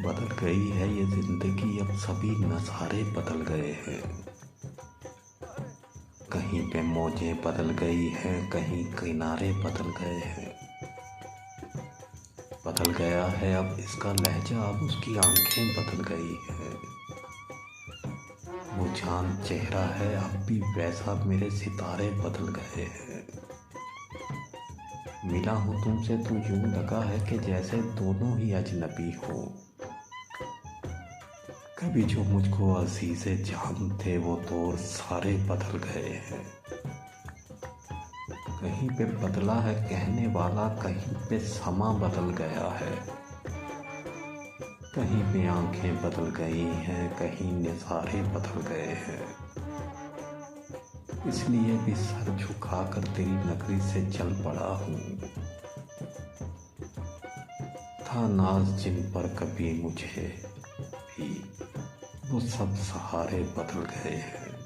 बदल गई है ये जिंदगी, अब सभी नज़ारे बदल गए हैं। कहीं पे मौजें बदल गई हैं, कहीं किनारे बदल गए हैं। बदल गया है अब इसका लहजा, अब उसकी आंखें बदल गई हैं। वो चांद चेहरा है अब भी वैसा, मेरे सितारे बदल गए हैं। मिला हूँ तुमसे तो यूं लगा है कि जैसे दोनों ही अजनबी हो। कभी जो मुझको अज़ीज़े जान थे वो दौर सारे बदल गए हैं। कहीं पे बदला है कहने वाला, कहीं पे समा बदल गया है। कहीं पे आंखें बदल गई हैं, कहीं नज़ारे बदल गए हैं। इसलिए भी सर झुका कर तेरी नगरी से चल पड़ा हूँ। था नाज जिन पर कभी मुझे भी, वो सब सहारे बदल गए हैं।